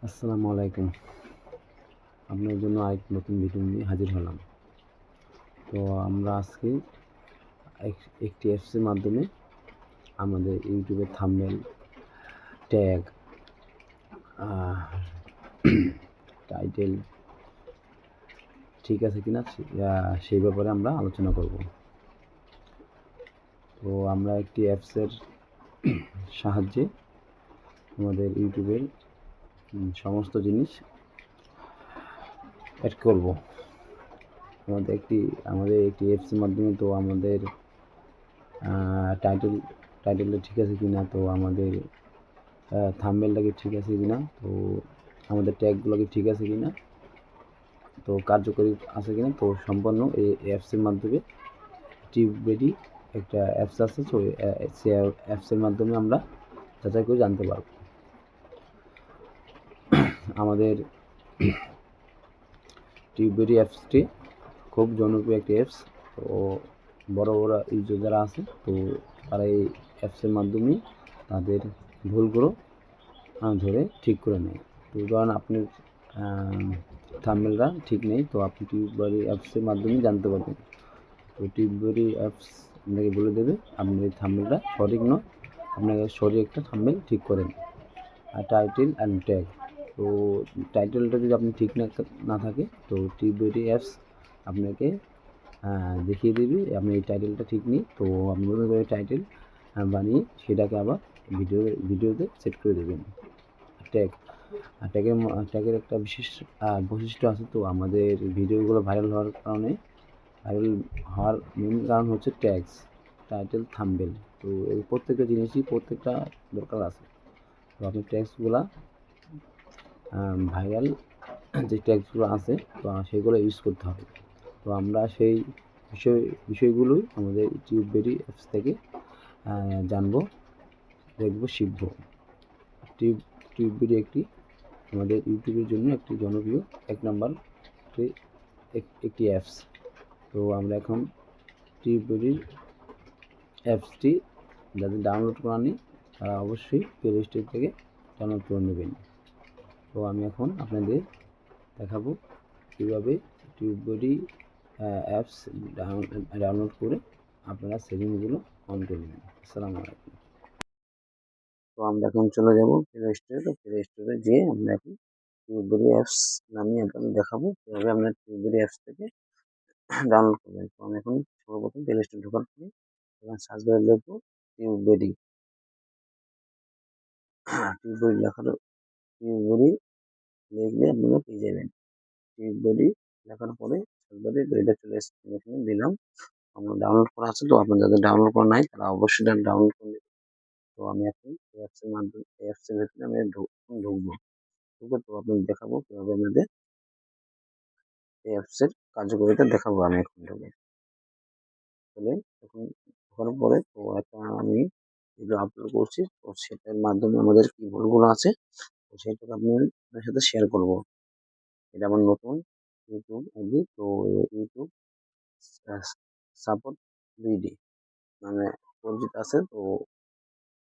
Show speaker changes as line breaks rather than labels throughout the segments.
আসসালামু আলাইকুম। আপনার জন্য আরেক নতুন ভিডিও নিয়ে হাজির হলাম। তো আমরা আজকে একটি অ্যাপসের মাধ্যমে আমাদের ইউটিউবের থাম্বনেল, ট্যাগ, টাইটেল ঠিক আছে কিনা সেই ব্যাপারে আমরা আলোচনা করব। তো আমরা একটি অ্যাপসের সাহায্যে আমাদের ইউটিউবের সমস্ত জিনিস অ্যাড করব। আমাদের একটি অ্যাপসের মাধ্যমে তো আমাদের টাইটেলটা ঠিক আছে কিনা, তো আমাদের থাম্বনেলটা কি ঠিক আছে কিনা, তো আমাদের ট্যাগগুলো কি ঠিক আছে কিনা, তো কার্যকরী আছে কিনা, তো সম্পূর্ণ এই অ্যাপসের মাধ্যমে টিউববেরি একটা অ্যাপস আছে, তো সেই অ্যাপসের মাধ্যমে আমরা যাচাই করে জানতে পারব। আমাদের টিউববেরি অ্যাপসটি খুব জনপ্রিয় একটি অ্যাপস। তো বড় বড় ইউজার যারা আছে, তো তারা এই অ্যাপসের মাধ্যমে তাদের ভুলগুলো ধরে ঠিক করে নেয়। তো ধরেন আপনার থাম্বনেলটা ঠিক নেই, তো আপনি টিউববেরি অ্যাপসের মাধ্যমে জানতে পারবেন। তো টিউববেরি অ্যাপস আপনাকে বলে দেবে আপনি থাম্বনেলটা সঠিক নয়, আপনাকে সঠিক একটা থাম্বনেল ঠিক করেন। আর টাইটেল অ্যান্ড ট্যাগ, তো টাইটেলটা যদি আপনি ঠিক না থাকে, তো টিউববেরি অ্যাপস আপনাকে দেখিয়ে দেবে আপনি এই টাইটেলটা ঠিক নেই, তো আপনি নতুন করে টাইটেল বানিয়ে সেটাকে আবার ভিডিওতে সেট করে দেবেন। ট্যাগের একটা বিশেষ বৈশিষ্ট্য আছে। তো আমাদের ভিডিওগুলো ভাইরাল হওয়ার মেন কারণ হচ্ছে ট্যাগস, টাইটেল, থাম্বনেল। তো এই প্রত্যেকটা জিনিসই প্রত্যেকটা দরকার আছে। তো আপনি ট্যাগসগুলো ভাইরাল যে ট্যাগসগুলো আছে, তো সেগুলো ইউজ করতে হবে। তো আমরা সেই বিষয়গুলোই আমাদের টিউববেরি অ্যাপস থেকে জানবো, দেখবো, শিখবো। টিউববেরি আমাদের ইউটিউবের জন্য একটি জনপ্রিয় এক নাম্বার একটি অ্যাপস। তো আমরা এখন টিউববেরির অ্যাপসটি যাদের ডাউনলোড করা নেই, তারা অবশ্যই প্লে স্টোর থেকে ডাউনলোড করে নেবেন। তো আমি এখন আপনাদের দেখাবো কীভাবে টিউববেরি অ্যাপস ডাউনলোড করে আপনারা সেটিংসগুলো অন করে নেবেন। আসসালামু আলাইকুম। তো আমরা এখন চলে যাব প্লে স্টোরে। তো প্লে স্টোরে যেয়ে আমরা এখন টিউববেরি অ্যাপস নামিয়ে আপনাদের দেখাবো কীভাবে আপনার টিউববেরি অ্যাপস থেকে ডাউনলোড করবেন। তো আমি এখন সর্বপ্রথম প্লে স্টোরে ঢোকার পরে এখানে সার্চ বারে লিখবো টিউববেরি। টিউববেরি টিউববেরি লিখলে আপনারা পেয়ে যাবেন। টিউববেরি লেখার পরে সার্চ বারে এটা চলে এসেছে, এখানে দিলাম। আমার ডাউনলোড করা আছে, তো আপনার যাদের ডাউনলোড করা নাই তারা অবশ্যই ডাউনলোড করে নেবেন। তো আমি এখন এই অ্যাপসের মাধ্যমে এই অ্যাপসের ভেতরে আমি ঢুকবো। তো আপনাদের দেখাবো কীভাবে আপনাদের এই অ্যাপসের কার্যকারিতা দেখাবো। আমি এখন ঢুকে চলে এখন ঢোকার পরে তো একটা আমি ভিডিও আপলোড করছি, তো সেটার মাধ্যমে আমাদের কি ভুলগুলো আছে, তো সেটাকে আপনার সাথে শেয়ার করব। এটা আমার নতুন ইউটিউব আইডি। তো ইউটিউব সাপোর্ট বিডি মানে পরিচিত আছে। তো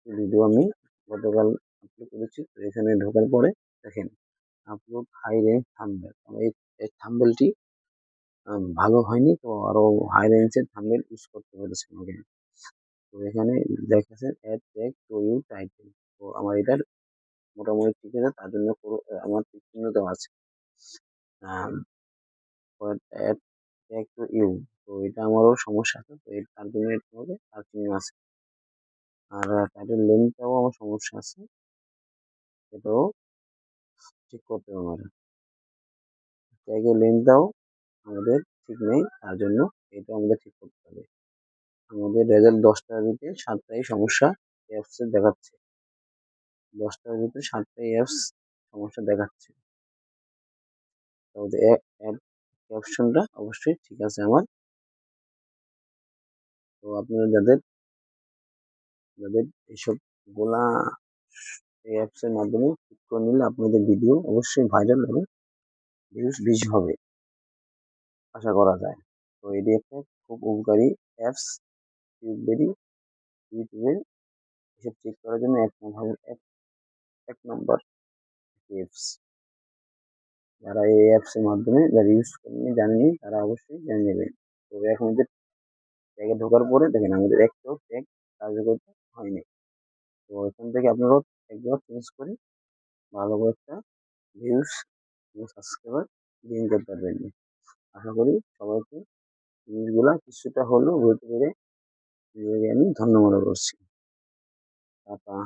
ভিডিও আমি গতকাল আপলোড করেছি। তো এখানে ঢোকার পরে দেখেন আপলোড হাই রেঞ্জ থাম্বনেল, এই থাম্বনেলটি ভালো হয়নি, তো আরো হাই রেঞ্জের থাম্বনেল ইউজ করতে পেরেছি আমাকে। তো এখানে দেখাচ্ছে add tag to you title. তো আমার এটার মোটামুটি ঠিক আছে, তার জন্য আমার তীর চিহ্ন দেওয়া আছে। অ্যাড ট্যাগ টু ইউ, তো এটা আমারও সমস্যা আছে, তো তার জন্য এটা হবে তার চিহ্ন আছে। আর টাইটেল লেন্থটাও আমার সমস্যা আছে, এটাও ঠিক করতে হবে আমার। ট্যাগের লেন্থটাও আমাদের ঠিক নেই, তার জন্য এটা আমাদের ঠিক করতে হবে। আমাদের রেজাল্ট 10টার ভিতরে 7টাই সমস্যা অ্যাপসে দেখাচ্ছে। 10টার ভিতরে 7টাই অ্যাপস সমস্যা দেখাচ্ছে। ক্যাপশনটা অবশ্যই ঠিক আছে আমার। তো আপনারা যাদের যাদের এইসব গোলা এই অ্যাপসের মাধ্যমে ঠিক করে নিলে আপনাদের ভিডিও অবশ্যই ভাইরাল হবে, ভিউজ বেশি হবে আশা করা যায়। তো এটি একটা খুব উপকারী অ্যাপস টিউববেরি। ইউটিউবে এসব চেক করার জন্য এক নম্বর অ্যাপস। যারা এই অ্যাপসের মাধ্যমে যারা ইউজ করেনি জানেনি তারা অবশ্যই জেনে নেবেন। তো এখন যে ট্যাগে ঢোকার পরে দেখেন আমাদের একটাও ট্যাগ কার্যকর হয়নি। তো এখান থেকে আপনারাও ট্যাগগুলো চেঞ্জ করে ভালো করে একটা ভিউজ এবং সাবস্ক্রাইবার গেইন করতে পারবেন। আশা করি সবাইকে জিনিসগুলা কিছুটা হলেও বুঝতে পেরে নিজেকে আমি ধন্য মনে করছি। টাটা।